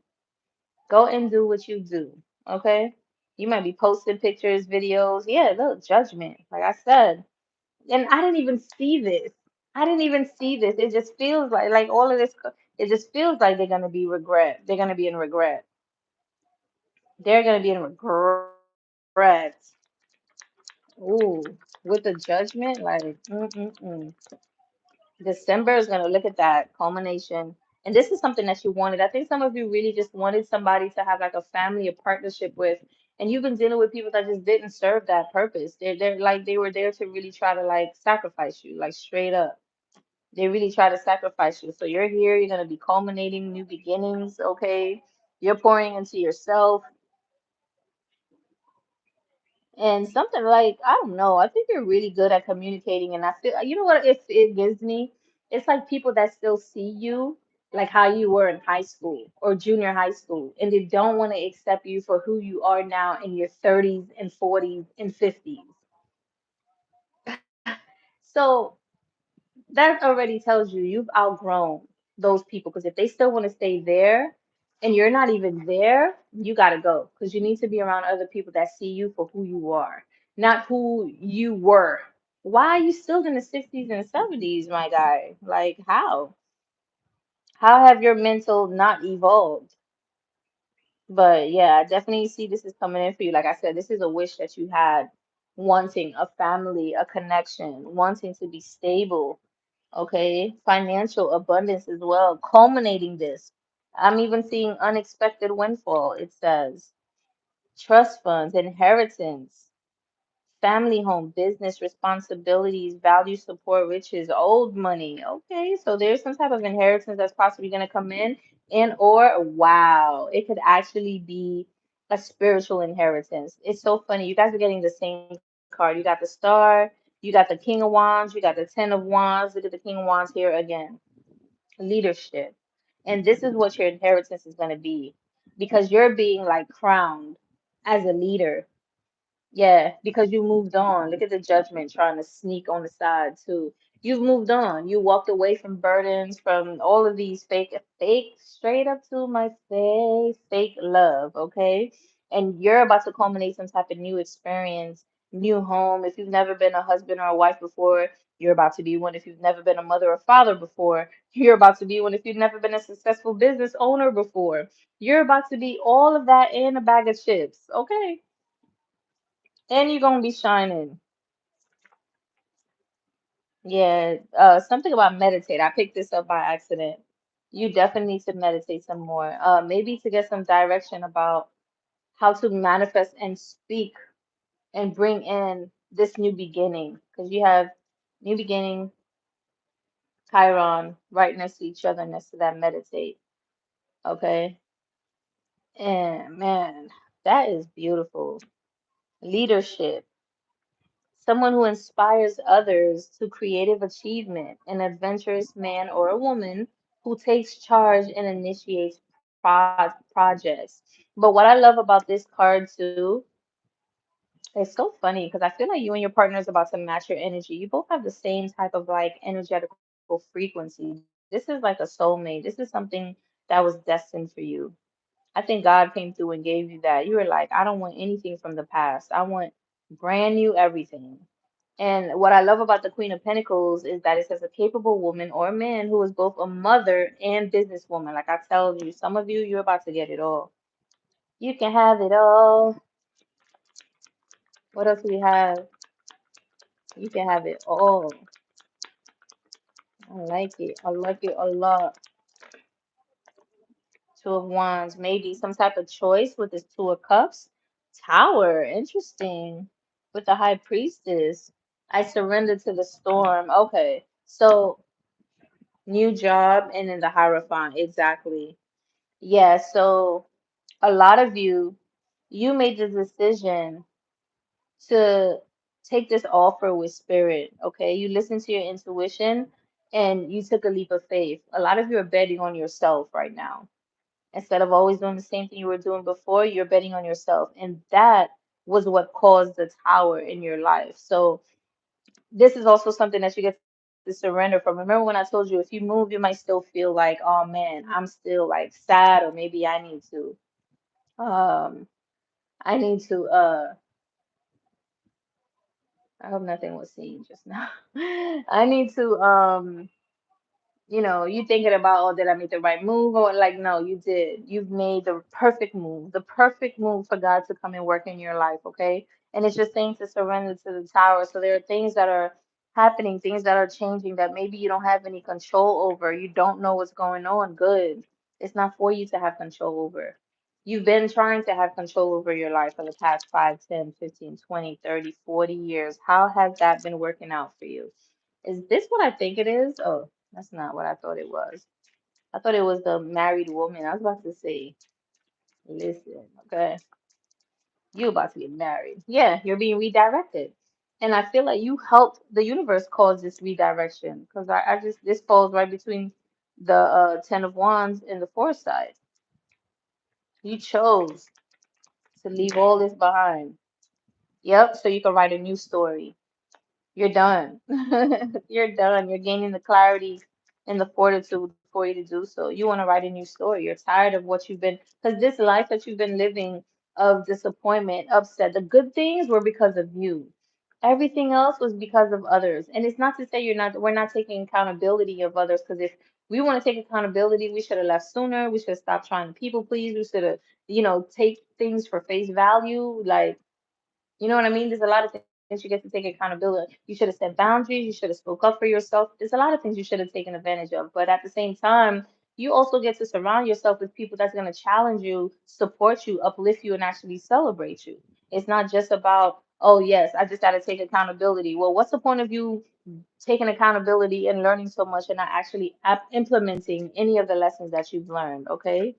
Go and do what you do. Okay? You might be posting pictures, videos. Yeah, look, judgment. Like I said. And I didn't even see this. I didn't even see this. It just feels like all of this. It just feels like they're gonna be regret. They're gonna be in regret. They're gonna be in regret. Ooh, with the judgment, like December is gonna look at that culmination. And this is something that you wanted. I think some of you really just wanted somebody to have like a family, a partnership with, and you've been dealing with people that just didn't serve that purpose. They're like they were there to really try to like sacrifice you, like straight up. They really try to sacrifice you. So you're here, you're going to be culminating new beginnings, okay? You're pouring into yourself and something like, I don't know, I think you're really good at communicating. And I feel, you know what it gives me? It's like people that still see you like how you were in high school or junior high school, and they don't want to accept you for who you are now in your 30s and 40s and 50s. So that already tells you you've outgrown those people because if they still want to stay there and you're not even there, you got to go because you need to be around other people that see you for who you are, not who you were. Why are you still in the 60s and 70s, my guy? Like, how? How have your mental not evolved? But yeah, I definitely see this is coming in for you. Like I said, this is a wish that you had, wanting a family, a connection, wanting to be stable, okay? Financial abundance as well, culminating this. I'm even seeing unexpected windfall, it says. Trust funds, inheritance, family home, business responsibilities, value, support, riches, old money. Okay, so there's some type of inheritance that's possibly going to come in, and or wow, it could actually be a spiritual inheritance. It's so funny. You guys are getting the same card. You got the star, you got the King of Wands, you got the Ten of Wands. Look at the King of Wands here again. Leadership. And this is what your inheritance is going to be because you're being like crowned as a leader, yeah, because you moved on. Look at the judgment trying to sneak on the side too. You've moved on. You walked away from burdens, from all of these fake, straight up to my face, fake love, okay? And you're about to culminate some type of new experience, new home. If you've never been a husband or a wife before, you're about to be one. If you've never been a mother or father before, you're about to be one. If you've never been a successful business owner before, you're about to be all of that in a bag of chips, okay? And you're gonna be shining. Yeah, something about meditate. I picked this up by accident. You definitely need to meditate some more. Maybe to get some direction about how to manifest and speak and bring in this new beginning. Because you have new beginning, Chiron, right next to each other, next to that meditate. Okay. And man, that is beautiful. Leadership. Someone who inspires others to creative achievement, an adventurous man or a woman who takes charge and initiates projects. But what I love about this card too, it's so funny because I feel like you and your partner is about to match your energy. You both have the same type of like energetical frequency. This is like a soulmate. This is something that was destined for you. I think God came through and gave you that. You were like, I don't want anything from the past. I want brand new everything. And what I love about the Queen of Pentacles is that it says a capable woman or a man who is both a mother and businesswoman. Like I tell you, some of you, you're about to get it all. You can have it all. What else do we have? You can have it all. I like it. I like it a lot. Two of Wands, maybe some type of choice with this Two of Cups. Tower, interesting. With the High Priestess. I surrender to the storm. Okay, so new job and then the Hierophant, exactly. Yeah, so a lot of you, you made the decision to take this offer with spirit, okay? You listened to your intuition and you took a leap of faith. A lot of you are betting on yourself right now. Instead of always doing the same thing you were doing before, you're betting on yourself. And that was what caused the tower in your life. So this is also something that you get to surrender from. Remember when I told you if you move, you might still feel like, oh man, I'm still like sad, or maybe um I need to I hope nothing was seen just now. I need to you thinking about, oh, did I make the right move? Or like, no, you did. You've made the perfect move for God to come and work in your life, okay? And it's just saying to surrender to the tower. So there are things that are happening, things that are changing that maybe you don't have any control over. You don't know what's going on. Good. It's not for you to have control over. You've been trying to have control over your life for the past 5, 10, 15, 20, 30, 40 years. How has that been working out for you? Is this what I think it is? Oh, that's not what I thought it was. I thought it was the married woman. I was about to say, listen, okay, you about to get married. Yeah, you're being redirected. And I feel like you helped the universe cause this redirection because I just, this falls right between the Ten of Wands and the Foresight. You chose to leave all this behind. Yep, so you can write a new story. You're done. You're done. You're gaining the clarity and the fortitude for you to do so. You want to write a new story. You're tired of what you've been, because this life that you've been living of disappointment, upset, the good things were because of you. Everything else was because of others. And it's not to say we're not taking accountability of others, because if We want to take accountability. We should have left sooner. We should have stopped trying to people please. We should have, take things for face value. Like, you know what I mean? There's a lot of things you get to take accountability. You should have set boundaries. You should have spoke up for yourself. There's a lot of things you should have taken advantage of. But at the same time, you also get to surround yourself with people that's going to challenge you, support you, uplift you, and actually celebrate you. It's not just about, oh, yes, I just got to take accountability. Well, what's the point of you taking accountability and learning so much and not actually implementing any of the lessons that you've learned? Okay.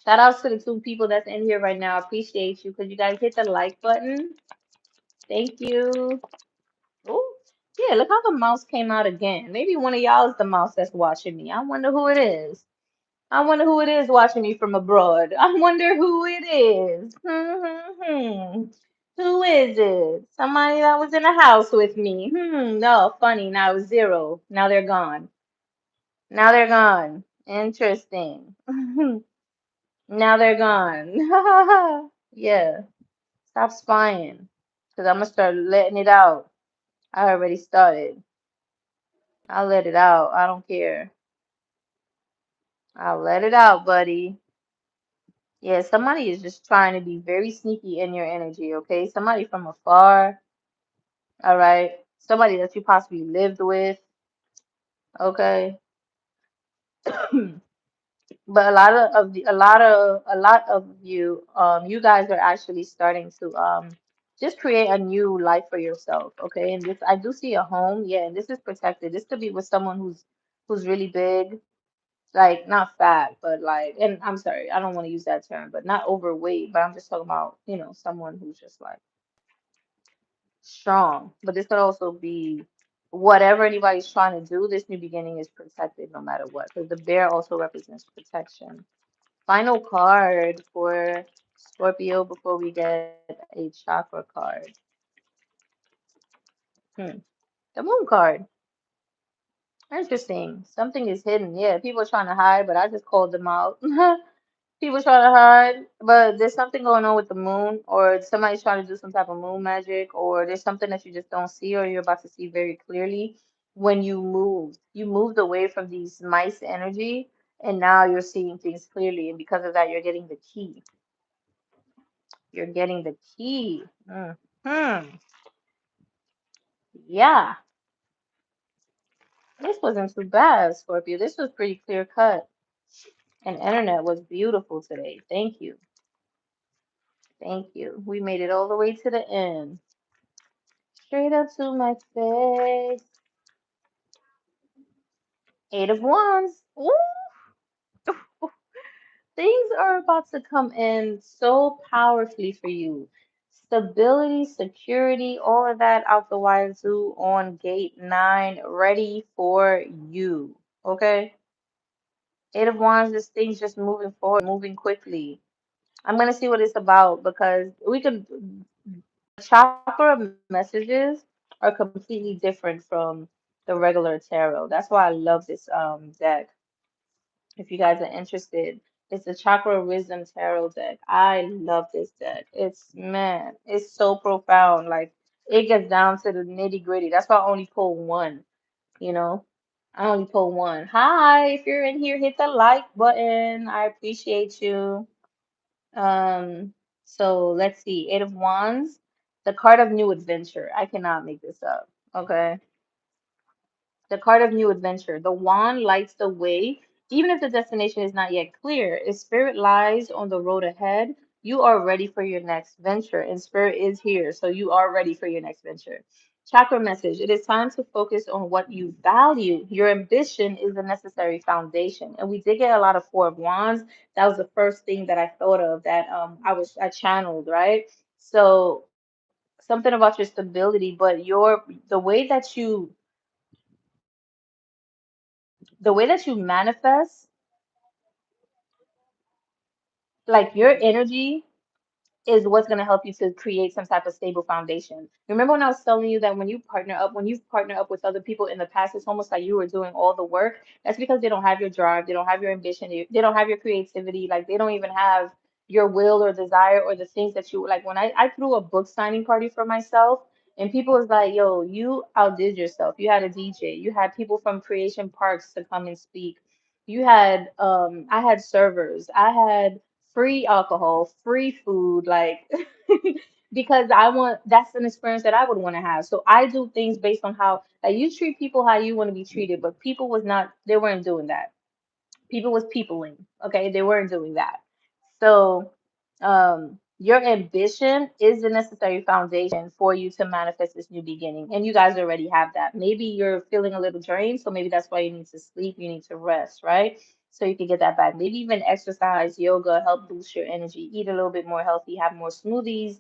Shout outs to the two people that's in here right now. I appreciate you because you guys hit the like button. Thank you. Oh, yeah, look how the mouse came out again. Maybe one of y'all is the mouse that's watching me. I wonder who it is. I wonder who it is watching me from abroad. I wonder who it is. Who is it? Somebody that was in the house with me. No, funny. Now it was zero. Now they're gone. Now they're gone. Interesting. Now they're gone. Yeah. Stop spying. Because I'm going to start letting it out. I already started. I'll let it out. I don't care. I'll let it out, buddy. Yeah, somebody is just trying to be very sneaky in your energy, okay? Somebody from afar, all right? Somebody that you possibly lived with, okay? But a lot of you, you guys are actually starting to just create a new life for yourself, okay? And this, I do see a home, yeah, and this is protected. This could be with someone who's really big, like not fat, but like, and I'm sorry, I don't want to use that term, but not overweight, but I'm just talking about, someone who's just like strong. But this could also be whatever anybody's trying to do, this new beginning is protected no matter what, because the bear also represents protection. Final card for Scorpio before we get a chakra card. Hmm. The moon card. Interesting. Something is hidden. Yeah, people are trying to hide, but I just called them out. People try to hide, but there's something going on with the moon, or somebody's trying to do some type of moon magic, or there's something that you just don't see, or you're about to see very clearly when you moved. You moved away from these mice energy, and now you're seeing things clearly, and because of that, you're getting the key. You're getting the key. Yeah, this wasn't too bad, Scorpio. This was pretty clear cut, and internet was beautiful today. Thank you. Thank you. We made it all the way to the end. Straight up to my face. Eight of Wands. Ooh, things are about to come in so powerfully for you. Stability, security, all of that out the wazoo on gate 9, ready for you. Okay? Eight of Wands, this thing's just moving forward, moving quickly. I'm gonna see what it's about because we could chakra messages are completely different from the regular tarot. That's why I love this deck. If you guys are interested, it's the Chakra Wisdom Tarot deck. I love this deck. It's so profound. Like it gets down to the nitty gritty. That's why I only pull one, you know. I only pull one. Hi, if you're in here, hit the like button. I appreciate you. Um, so let's see. Eight of Wands, the card of new adventure. I cannot make this up. Okay. The card of new adventure. The wand lights the way, even if the destination is not yet clear. If spirit lies on the road ahead, you are ready for your next venture, and spirit is here, so you are ready for your next venture. Chakra message. It is time to focus on what you value. Your ambition is the necessary foundation. And we did get a lot of Four of Wands. That was the first thing that I thought of that I channeled, right? So something about your stability, but the way that you manifest, like your energy is what's going to help you to create some type of stable foundation. Remember when I was telling you that when you partner up with other people in the past, it's almost like you were doing all the work. That's because they don't have your drive, they don't have your ambition, they don't have your creativity, like they don't even have your will or desire or the things that you like. When I threw a book signing party for myself, And people was like, yo, you outdid yourself. You had a DJ. You had people from Creation Parks to come and speak. You had I had servers. I had free alcohol, free food, like because I want that's an experience that I would want to have. So I do things based on how like you treat people how you want to be treated, but people was not they weren't doing that. People was peopling, okay? They weren't doing that. So, your ambition is the necessary foundation for you to manifest this new beginning. And you guys already have that. Maybe you're feeling a little drained, so maybe that's why you need to sleep, you need to rest, right? So you can get that back. Maybe even exercise, yoga, help boost your energy, eat a little bit more healthy, have more smoothies,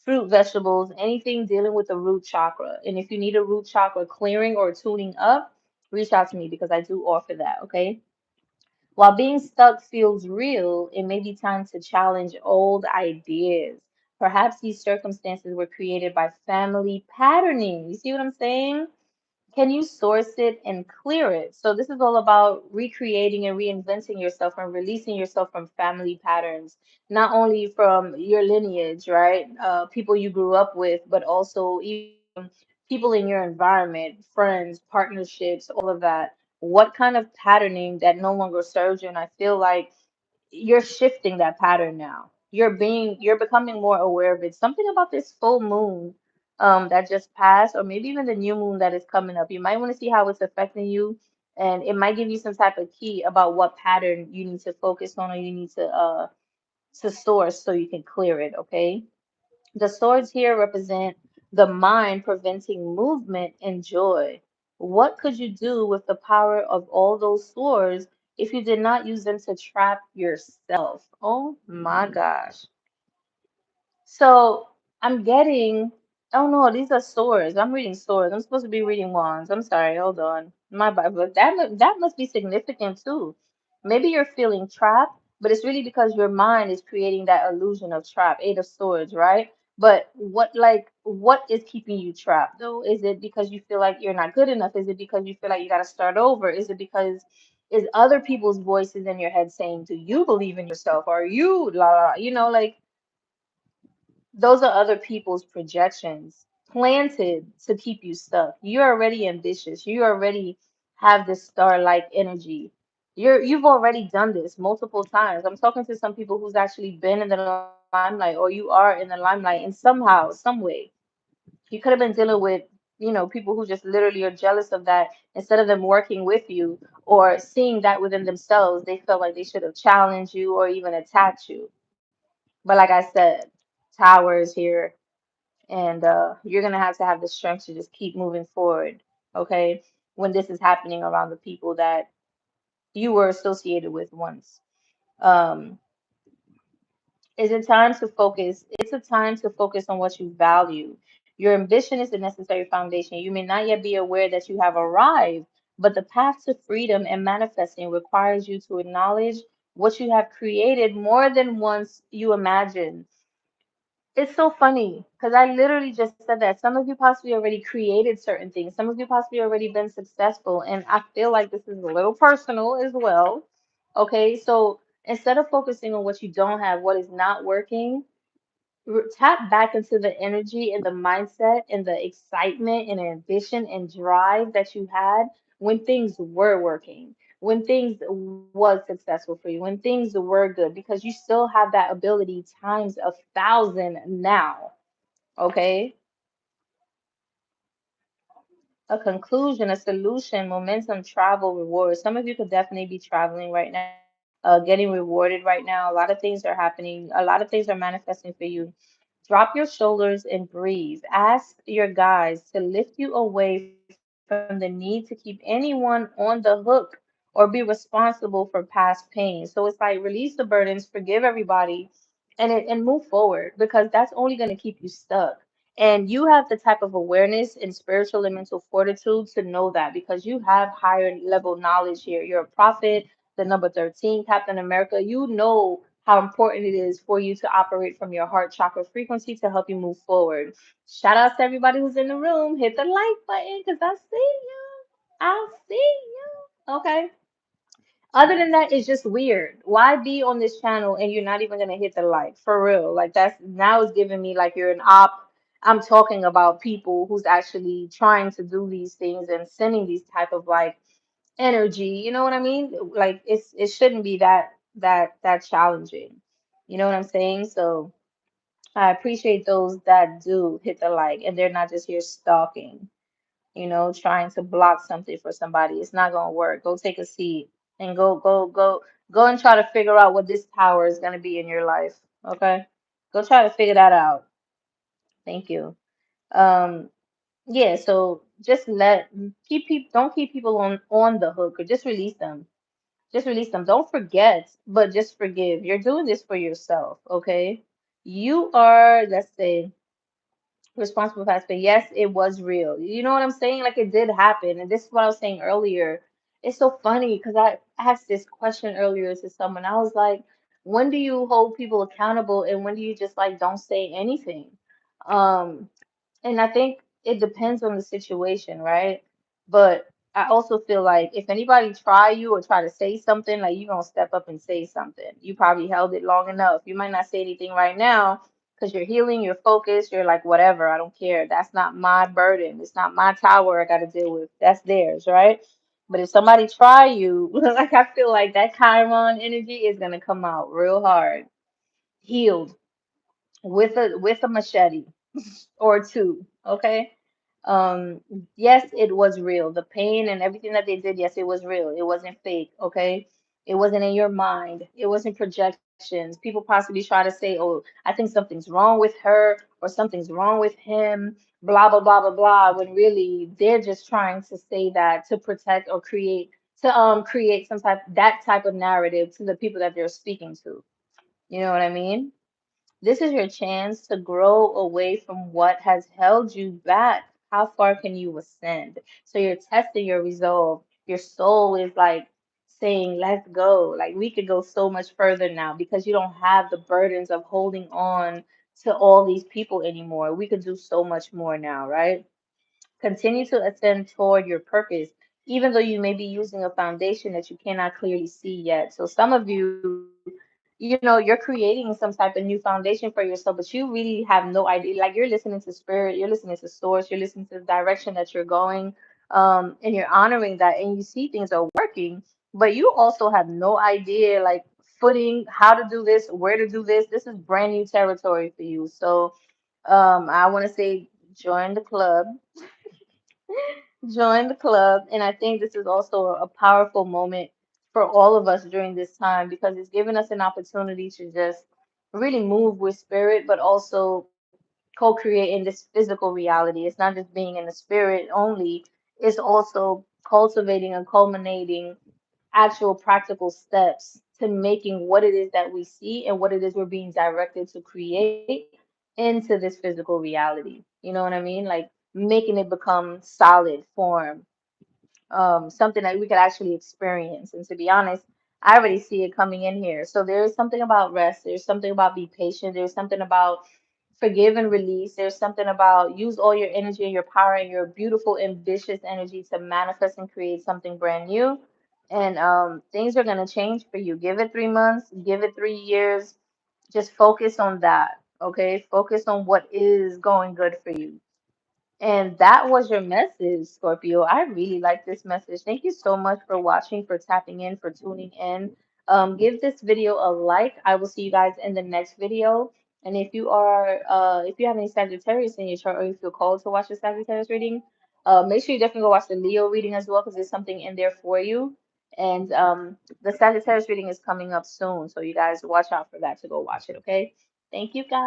fruit, vegetables, anything dealing with the root chakra. And if you need a root chakra clearing or tuning up, reach out to me because I do offer that, okay? While being stuck feels real, it may be time to challenge old ideas. Perhaps these circumstances were created by family patterning. You see what I'm saying? Can you source it and clear it? So this is all about recreating and reinventing yourself and releasing yourself from family patterns, not only from your lineage, right? People you grew up with, but also even from people in your environment, friends, partnerships, all of that. What kind of patterning that no longer serves you? And I feel like you're shifting that pattern now. You're becoming more aware of it. Something about this full moon that just passed, or maybe even the new moon that is coming up. You might want to see how it's affecting you, and it might give you some type of key about what pattern you need to focus on or you need to source so you can clear it, okay? The swords here represent the mind preventing movement and joy. What could you do with the power of all those swords if you did not use them to trap yourself? Oh my gosh. So I'm getting, oh no, these are swords. I'm reading swords. I'm supposed to be reading wands. I'm sorry, hold on. My bad, but that must be significant too. Maybe you're feeling trapped, but it's really because your mind is creating that illusion of trap. Eight of swords, right? But what is keeping you trapped though? Is it because you feel like you're not good enough? Is it because you feel like you got to start over? Is it because is other people's voices in your head saying, "Do you believe in yourself? Are you la la?" la?" Like those are other people's projections planted to keep you stuck. You're already ambitious. You already have this star-like energy. You've already done this multiple times. I'm talking to some people who's actually been in the limelight, or you are in the limelight, and somehow, some way, you could have been dealing with, people who just literally are jealous of that. Instead of them working with you or seeing that within themselves, they felt like they should have challenged you or even attacked you. But like I said, Tower is here, and you're gonna have to have the strength to just keep moving forward, okay? When this is happening around the people that you were associated with once. Um, is it time to focus? It's a time to focus on what you value. Your ambition is the necessary foundation. You may not yet be aware that you have arrived, but the path to freedom and manifesting requires you to acknowledge what you have created more than once you imagined. It's so funny because I literally just said that. Some of you possibly already created certain things. Some of you possibly already been successful. And I feel like this is a little personal as well. Okay, so instead of focusing on what you don't have, what is not working, tap back into the energy and the mindset and the excitement and ambition and drive that you had when things were working, when things was successful for you, when things were good, because you still have that ability times 1,000 now. Okay, a conclusion, a solution, momentum, travel, rewards. Some of you could definitely be traveling right now, getting rewarded right now. A lot of things are happening, a lot of things are manifesting for you. Drop your shoulders and breathe. Ask your guides to lift you away from the need to keep anyone on the hook or be responsible for past pain. So it's like release the burdens, forgive everybody, and move forward because that's only going to keep you stuck. And you have the type of awareness and spiritual and mental fortitude to know that because you have higher level knowledge here. You're a prophet, the number 13, Captain America. You know how important it is for you to operate from your heart chakra frequency to help you move forward. Shout out to everybody who's in the room. Hit the like button because I see you. I see you. Okay. Other than that, it's just weird. Why be on this channel and you're not even gonna hit the like for real? Like that's now it's giving me like you're an op. I'm talking about people who's actually trying to do these things and sending these type of like energy. You know what I mean? Like it shouldn't be that challenging. You know what I'm saying? So I appreciate those that do hit the like and they're not just here stalking, trying to block something for somebody. It's not gonna work. Go take a seat and go and try to figure out what this power is gonna be in your life. Okay? Go try to figure that out. Thank you. Um, yeah, so just keep people don't keep people on the hook or just release them. Just release them. Don't forget, but just forgive. You're doing this for yourself, okay? You are, let's say, responsible for that. But yes, it was real. You know what I'm saying? Like it did happen. And this is what I was saying earlier. It's so funny because I asked this question earlier to someone. I was like, when do you hold people accountable and when do you just like don't say anything? Um, and I think it depends on the situation, right? But I also feel like if anybody try you or try to say something, like you're gonna step up and say something. You probably held it long enough. You might not say anything right now because you're healing, you're focused, you're like, whatever, I don't care. That's not my burden. It's not my tower I gotta deal with. That's theirs, right? But if somebody try you, like I feel like that Chiron energy is gonna come out real hard, healed with a machete or two, okay? Um, yes, it was real. The pain and everything that they did, yes, it was real. It wasn't fake, okay? It wasn't in your mind. It wasn't projections. People possibly try to say, oh, I think something's wrong with her or something's wrong with him, blah, blah, blah, blah, blah, when really they're just trying to say that to protect or create some type of narrative to the people that they're speaking to. You know what I mean? This is your chance to grow away from what has held you back. How far can you ascend? So you're testing your resolve. Your soul is like saying, let's go. Like we could go so much further now because you don't have the burdens of holding on to all these people anymore. We could do so much more now, right? Continue to ascend toward your purpose, even though you may be using a foundation that you cannot clearly see yet. So some of you're creating some type of new foundation for yourself, but you really have no idea. Like you're listening to spirit, you're listening to source, you're listening to the direction that you're going, and you're honoring that, and you see things are working, but you also have no idea, like footing, how to do this, where to do this. This is brand new territory for you. So, I want to say join the club. Join the club. And I think this is also a powerful moment for all of us during this time because it's given us an opportunity to just really move with spirit, but also co-create in this physical reality. It's not just being in the spirit only, it's also cultivating and culminating actual practical steps to making what it is that we see and what it is we're being directed to create into this physical reality. You know what I mean? Like making it become solid form, something that we could actually experience. And to be honest, I already see it coming in here. So there is something about rest. There's something about be patient. There's something about forgive and release. There's something about use all your energy and your power and your beautiful, ambitious energy to manifest and create something brand new. And things are going to change for you. Give it 3 months, give it 3 years. Just focus on that. Okay. Focus on what is going good for you. And that was your message, Scorpio. I really like this message. Thank you so much for watching, for tapping in, for tuning in. Give this video a like. I will see you guys in the next video. And if you have any Sagittarius in your chart or you feel called to watch the Sagittarius reading, make sure you definitely go watch the Leo reading as well because there's something in there for you. And the Sagittarius reading is coming up soon. So you guys watch out for that to go watch it, okay? Thank you, guys.